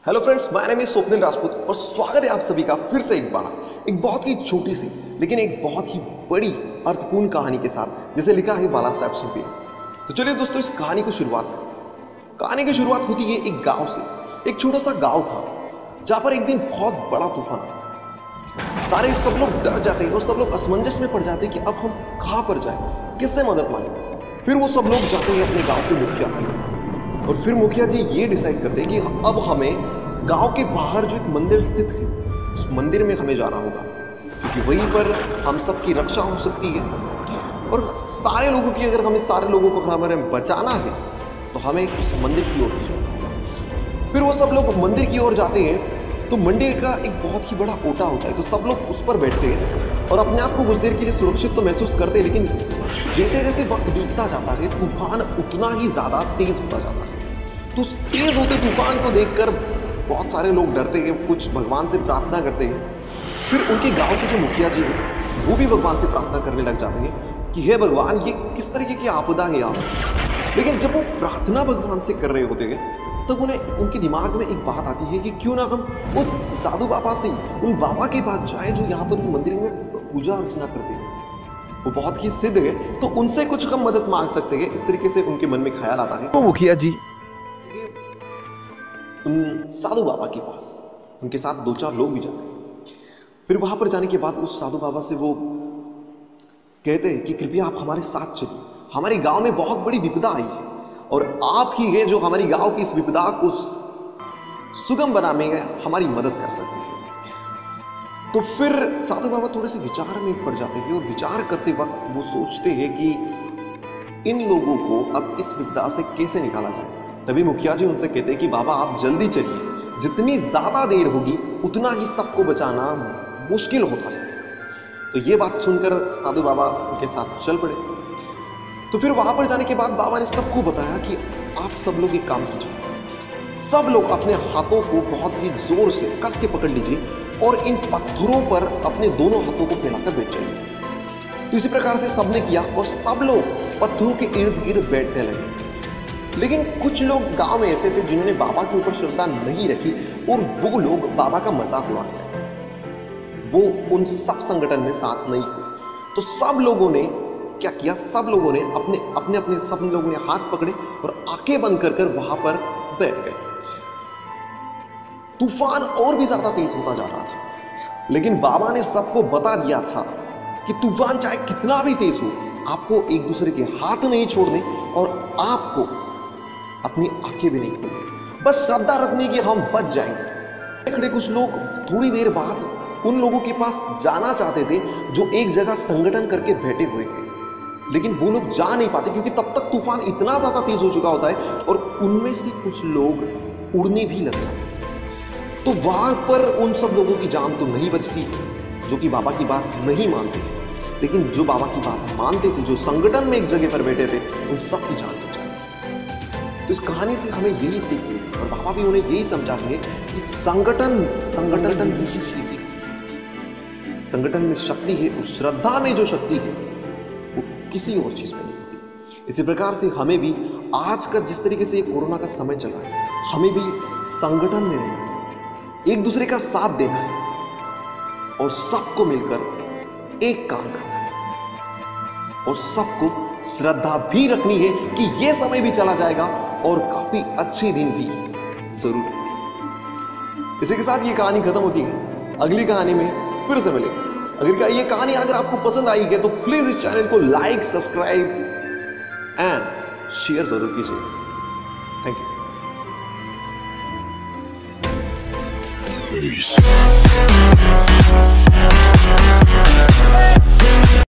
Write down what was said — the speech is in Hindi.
Hello friends, my name is Swapnil Rajput और स्वागत है आप सभी का फिर से एक बार एक बहुत ही छोटी सी लेकिन एक बहुत ही बड़ी अर्थपूर्ण कहानी के साथ जिसे लिखा है बाला साहब शिंपी ने। तो चलिए दोस्तों, इस कहानी को शुरुआत करते हैं। कहानी की शुरुआत होती है एक गांव से। एक छोटा सा गांव था जहां पर एक दिन बहुत बड़ा तूफान आया। सारे सब लोग डर जाते हैं और सब लोग असमंजस में पड़ जाते हैं कि अब हम कहाँ पर जाए, किससे मदद मांगे। फिर वो सब लोग जाते हैं अपने गाँव के मुखिया के, और फिर मुखिया जी ये डिसाइड करते हैं कि अब हमें गांव के बाहर जो एक मंदिर स्थित है उस मंदिर में हमें जाना होगा, क्योंकि वहीं पर हम सबकी रक्षा हो सकती है और सारे लोगों की, अगर हमें सारे लोगों को हमें बचाना है तो हमें उस मंदिर की ओर जाना होगा। फिर वो सब लोग मंदिर की ओर जाते हैं तो मंदिर का एक बहुत ही बड़ा ओटा होता है, तो सब लोग उस पर बैठते हैं और अपने आप को कुछ देर के लिए सुरक्षित तो महसूस करते हैं। लेकिन जैसे जैसे वक्त बीतता जाता है तूफान उतना ही ज़्यादा तेज होता जाता है। तो उस तेज होते तूफान को देखकर बहुत सारे लोग डरते हैं, कुछ भगवान से प्रार्थना करते हैं। फिर उनके गांव के जो मुखिया जी हैं वो भी भगवान से प्रार्थना करने लग जाते हैं कि हे भगवान, ये किस तरीके की आपदा है यहाँ। लेकिन जब वो प्रार्थना भगवान से कर रहे होते हैं तब उन्हें उनके दिमाग में एक बात आती है कि क्यों ना हम उस साधु बाबा से, उन बाबा के पास जाए जो यहाँ पर मंदिर में पूजा अर्चना करते हैं। वो बहुत ही सिद्ध है, तो उनसे कुछ हम मदद मांग सकते हैं। इस तरीके से उनके मन में ख्याल आता है। तो मुखिया जी उन साधु बाबा के पास, उनके साथ दो चार लोग भी जाते हैं। फिर वहां पर जाने के बाद उस साधु बाबा से वो कहते हैं कि कृपया आप हमारे साथ चलिए, हमारे गांव में बहुत बड़ी विपदा आई है और आप ही है जो हमारी गांव की इस विपदा को सुगम बनाने में हमारी मदद कर सकती है। तो फिर साधु बाबा थोड़े से विचार में पड़ जाते हैं और विचार करते वक्त वो सोचते हैं कि इन लोगों को अब इस विपदा से कैसे निकाला जाए। तभी मुखिया जी उनसे कहते हैं कि बाबा आप जल्दी चलिए, जितनी ज्यादा देर होगी उतना ही सबको बचाना मुश्किल होता जाएगा। तो ये बात सुनकर साधु बाबा उनके साथ चल पड़े। तो फिर वहां पर जाने के बाद बाबा ने सबको बताया कि आप सब लोग एक काम कीजिए, सब लोग अपने हाथों को बहुत ही जोर से कस के पकड़ लीजिए और इन पत्थरों पर अपने दोनों हाथों को फैलाकर बैठ जाइए। तो इसी प्रकार से सबने किया और सब लोग पत्थरों के इर्द गिर्द बैठने लगे। लेकिन कुछ लोग गांव में ऐसे थे जिन्होंने बाबा के ऊपर श्रद्धा नहीं रखी और वो लोग बाबा का मजाक उड़ाने लगे। वो उन सब संगठन में साथ नहीं हुए। तो सब लोगों ने क्या किया, सब लोगों ने अपने सब लोगों ने हाथ पकड़े और आंखें बंद कर वहां पर बैठ गए। तूफान और भी ज्यादा तेज होता जा रहा था, लेकिन बाबा ने सबको बता दिया था कि तूफान चाहे कितना भी तेज हो, आपको एक दूसरे के हाथ नहीं छोड़ने और आपको अपनी आंखें भी नहीं खोलनी, बस श्रद्धा रखनी कि हम बच जाएंगे। खड़े कुछ लोग थोड़ी देर बाद उन लोगों के पास जाना चाहते थे जो एक जगह संगठन करके बैठे हुए थे, लेकिन वो लोग जा नहीं पाते क्योंकि तब तक तूफान इतना ज्यादा तेज हो चुका होता है और उनमें से कुछ लोग उड़ने भी लग जाते हैं। तो वहां पर उन सब लोगों की जान तो नहीं बचती जो कि बाबा की बात नहीं मानते थे, लेकिन जो बाबा की बात मानते थे, जो संगठन में एक जगह पर बैठे थे, उन सब की जान बच जाती। तो इस कहानी से हमें यही सीख मिली और बाबा भी उन्हें यही समझाते हैं कि संगठन की शक्ति, संगठन में शक्ति है और श्रद्धा में जो शक्ति है वो किसी और चीज में नहीं होती। इसी प्रकार से हमें भी आज का जिस तरीके से ये कोरोना का समय चल रहा है, हमें भी संगठन में रहना है, एक दूसरे का साथ देना है और सबको मिलकर एक काम करना है और सबको श्रद्धा भी रखनी है कि ये समय भी चला जाएगा और काफी अच्छे दिन भी जरूर आएंगे। इसी के साथ ये कहानी खत्म होती है। अगली कहानी में फिर से मिलेंगे। अगर ये कहानी अगर आपको पसंद आई है तो प्लीज इस चैनल को लाइक, सब्सक्राइब एंड शेयर जरूर कीजिए। Thank you.